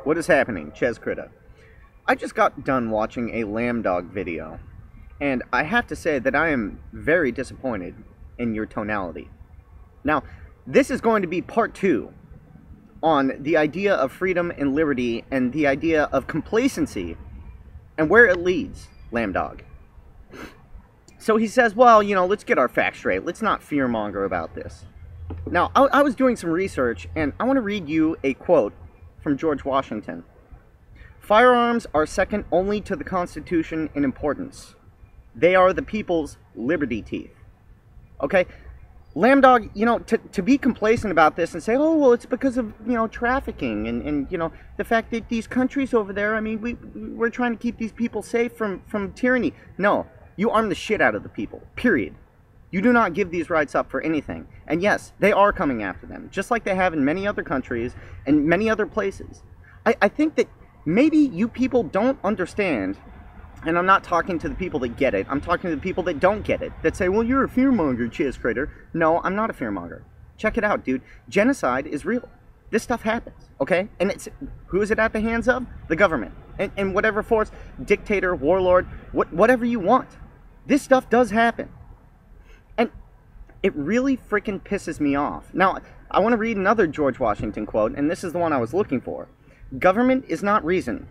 What is happening, Ches Critta? I just got done watching a Lambdog video, and I have to say that I am very disappointed in your tonality. Now, this is going to be part 2 on the idea of freedom and liberty and the idea of complacency and where it leads, Lambdog. So he says, well, let's get our facts straight. Let's not fearmonger about this. Now, I was doing some research, and I want to read you a quote from George Washington. Firearms are second only to the Constitution in importance. They are the people's liberty teeth. Okay? Lambdog, to be complacent about this and say, oh, well, it's because of, trafficking and the fact that these countries over there, I mean, we're trying to keep these people safe from tyranny. No, you arm the shit out of the people, period. You do not give these rights up for anything. And yes, they are coming after them, just like they have in many other countries and many other places. I think that maybe you people don't understand, and I'm not talking to the people that get it, I'm talking to the people that don't get it, that say, well, you're a fearmonger, Ches Critta. No, I'm not a fearmonger. Check it out, dude. Genocide is real. This stuff happens, okay? And who is it at the hands of? The government. And whatever force, dictator, warlord, whatever you want. This stuff does happen. And it really freaking pisses me off. Now, I want to read another George Washington quote, and this is the one I was looking for. Government is not reason.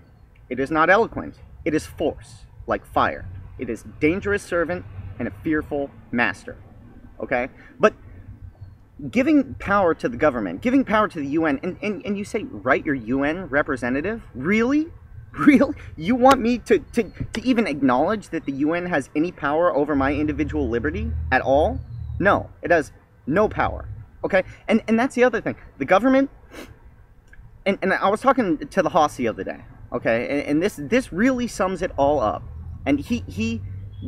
It is not eloquent. It is force, like fire. It is dangerous servant and a fearful master. Okay? But giving power to the government, giving power to the UN, and you say, write your UN representative? Really? Really? You want me to even acknowledge that the UN has any power over my individual liberty at all? No, it has no power. Okay? And that's the other thing. The government, and I was talking to the Hoss the other day, okay? And this really sums it all up. And he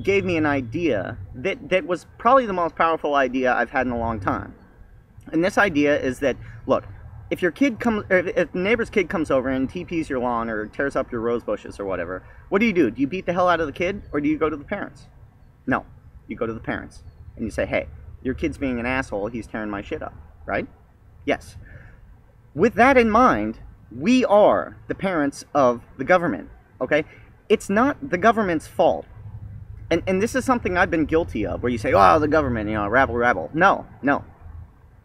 gave me an idea that was probably the most powerful idea I've had in a long time. And this idea is that, look, if your kid comes, or if the neighbor's kid comes over and TPs your lawn or tears up your rose bushes or whatever, what do? Do you beat the hell out of the kid, or do you go to the parents? No, you go to the parents and you say, hey, your kid's being an asshole, he's tearing my shit up, right? Yes. With that in mind, we are the parents of the government, okay? It's not the government's fault. And this is something I've been guilty of, where you say, oh, the government, rabble. No.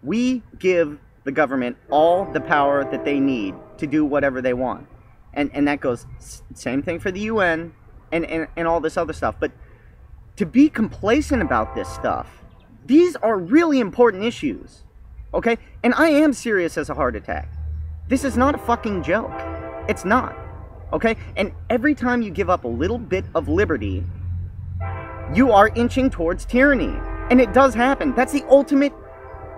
We give the government all the power that they need to do whatever they want. And that goes, same thing for the UN and all this other stuff. But to be complacent about this stuff, these are really important issues, okay? And I am serious as a heart attack. This is not a fucking joke. It's not, okay? And every time you give up a little bit of liberty, you are inching towards tyranny. And it does happen. That's the ultimate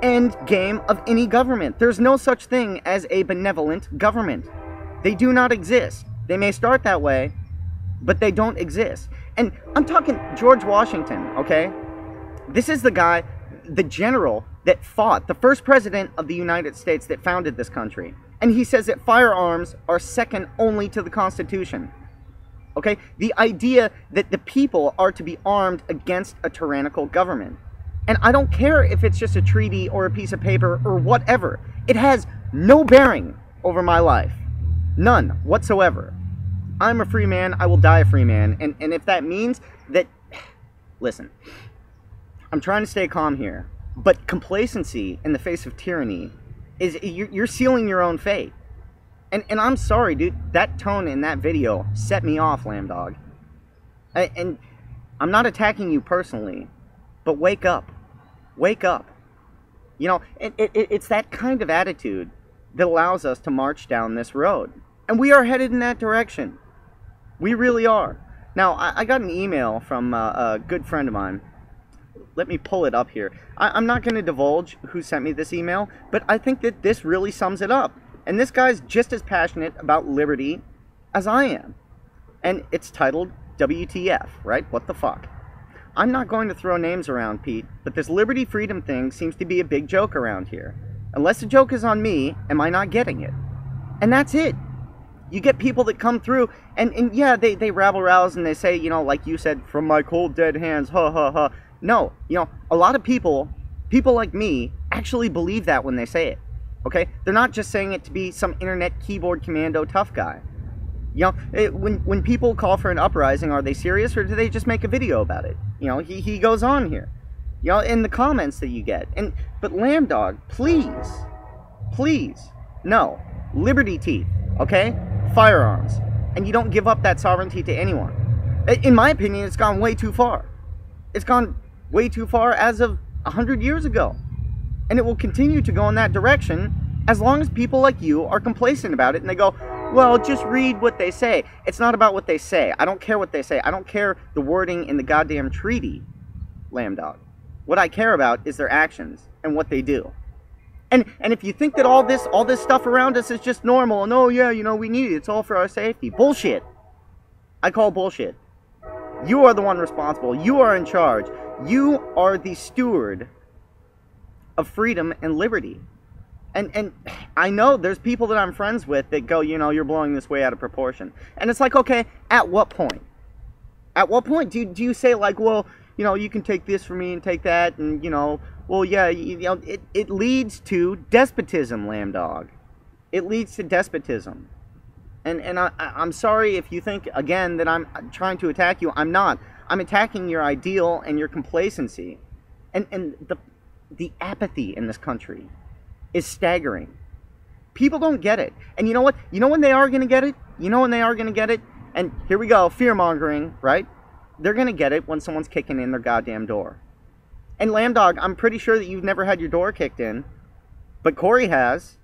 end game of any government. There's no such thing as a benevolent government. They do not exist. They may start that way, but they don't exist. And I'm talking George Washington, okay? This is the guy, the general that fought, the first president of the United States that founded this country. And he says that firearms are second only to the Constitution. Okay? The idea that the people are to be armed against a tyrannical government. And I don't care if it's just a treaty or a piece of paper or whatever. It has no bearing over my life. None whatsoever. I'm a free man. I will die a free man. And if that means that... Listen. I'm trying to stay calm here. But complacency in the face of tyranny is... You're sealing your own fate. And I'm sorry, dude. That tone in that video set me off, Lambdog. And I'm not attacking you personally. But wake up. Wake up. It's that kind of attitude that allows us to march down this road. And we are headed in that direction. We really are. Now, I got an email from a good friend of mine. Let me pull it up here. I'm not going to divulge who sent me this email, but I think that this really sums it up. And this guy's just as passionate about liberty as I am. And it's titled WTF, right? What the fuck? I'm not going to throw names around, Pete, but this liberty freedom thing seems to be a big joke around here. Unless the joke is on me, am I not getting it? And that's it. You get people that come through, and yeah, they rabble-rouse and they say, like you said, from my cold dead hands, ha ha ha. No, a lot of people like me, actually believe that when they say it. Okay? They're not just saying it to be some internet keyboard commando tough guy. You know, when people call for an uprising, are they serious, or do they just make a video about it? You know, he goes on here. You know, in the comments that you get. But Lambdog, please, no. Liberty teeth, okay? Firearms. And you don't give up that sovereignty to anyone. In my opinion, it's gone way too far. It's gone way too far as of 100 years ago. And it will continue to go in that direction as long as people like you are complacent about it and they go, well, just read what they say. It's not about what they say. I don't care what they say. I don't care the wording in the goddamn treaty, Lambdog. What I care about is their actions and what they do. And if you think that all this stuff around us is just normal, and oh yeah, you know, we need it, it's all for our safety. Bullshit. I call bullshit. You are the one responsible. You are in charge. You are the steward of freedom and liberty. And I know there's people that I'm friends with that go, you know, you're blowing this way out of proportion. And it's like, okay, at what point? At what point do you say, like, well, you know, you can take this from me and take that, and, you know, well, yeah, you know, it leads to despotism, Lambdog. It leads to despotism. And I'm sorry if you think, again, that I'm trying to attack you. I'm not. I'm attacking your ideal and your complacency. And the apathy in this country is staggering. People don't get it. And you know what? You know when they are going to get it? You know when they are going to get it? And here we go, fear-mongering, right? They're going to get it when someone's kicking in their goddamn door. And Lambdog, I'm pretty sure that you've never had your door kicked in, but Corey has.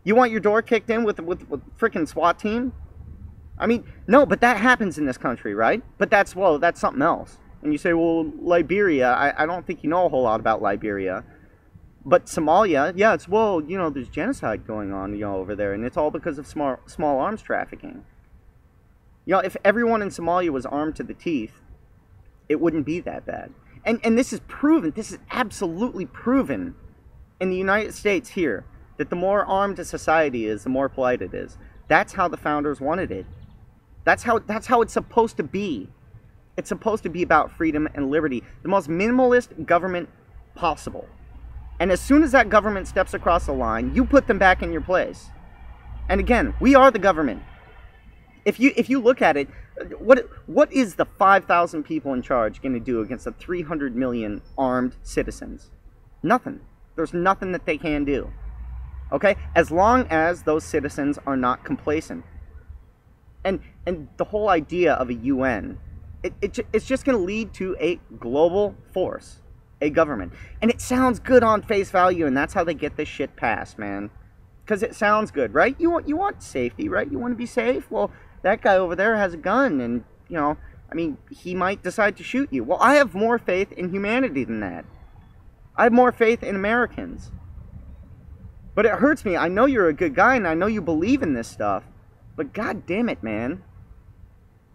You want your door kicked in with freaking SWAT team? I mean, no, but that happens in this country, right? But that's something else. And you say, well, Liberia, I don't think you know a whole lot about Liberia. But Somalia, yeah, it's, well, you know, there's genocide going on, you know, over there, and it's all because of small arms trafficking. You know, if everyone in Somalia was armed to the teeth, it wouldn't be that bad. And this is proven, this is absolutely proven in the United States here, that the more armed a society is, the more polite it is. That's how the founders wanted it. That's how it's supposed to be. It's supposed to be about freedom and liberty. The most minimalist government possible. And as soon as that government steps across the line, you put them back in your place. And again, we are the government. If you look at it, what is the 5,000 people in charge going to do against the 300 million armed citizens? Nothing. There's nothing that they can do. Okay? As long as those citizens are not complacent. And the whole idea of a UN, it's just going to lead to a global force, a government. And it sounds good on face value, and that's how they get this shit passed, man. Because it sounds good, right? You want safety, right? You want to be safe? Well, that guy over there has a gun, and, you know, I mean, he might decide to shoot you. Well, I have more faith in humanity than that. I have more faith in Americans. But it hurts me. I know you're a good guy, and I know you believe in this stuff. But god damn it, man.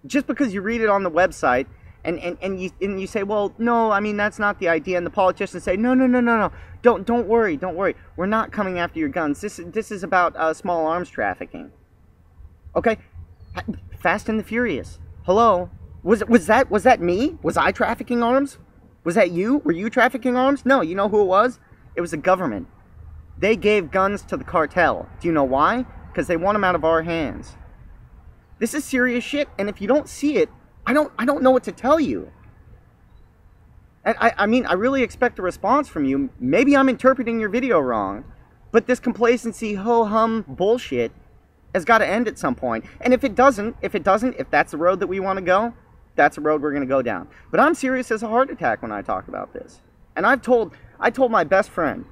Just because you read it on the website, and you say, well, no, I mean, that's not the idea. And the politicians say, no. Don't worry. We're not coming after your guns. This is about small arms trafficking. Okay? Fast and the Furious. Hello? Was that me? Was I trafficking arms? Was that you? Were you trafficking arms? No, you know who it was? It was the government. They gave guns to the cartel. Do you know why? Because they want them out of our hands. This is serious shit, and if you don't see it, I don't know what to tell you. And I mean, I really expect a response from you. Maybe I'm interpreting your video wrong, but this complacency, ho-hum bullshit has got to end at some point. And if that's the road that we want to go, that's the road we're going to go down. But I'm serious as a heart attack when I talk about this. And I told my best friend,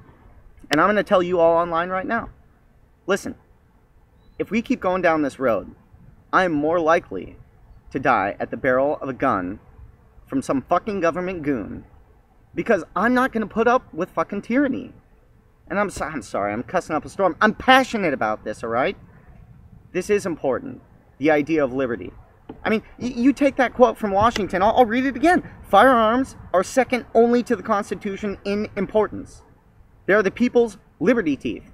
and I'm going to tell you all online right now, listen, if we keep going down this road, I am more likely to die at the barrel of a gun from some fucking government goon, because I'm not going to put up with fucking tyranny. And I'm sorry, I'm cussing up a storm. I'm passionate about this, all right? This is important. The idea of liberty. I mean, you take that quote from Washington, I'll read it again. Firearms are second only to the Constitution in importance. They are the people's liberty teeth.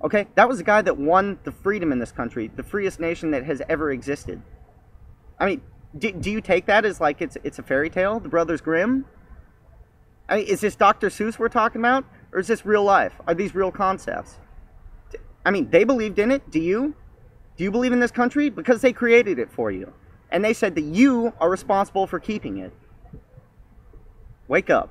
Okay? That was the guy that won the freedom in this country, the freest nation that has ever existed. I mean, do you take that as like it's a fairy tale, the Brothers Grimm? I mean, is this Dr. Seuss we're talking about? Or is this real life? Are these real concepts? I mean, they believed in it. Do you? Do you believe in this country? Because they created it for you. And they said that you are responsible for keeping it. Wake up.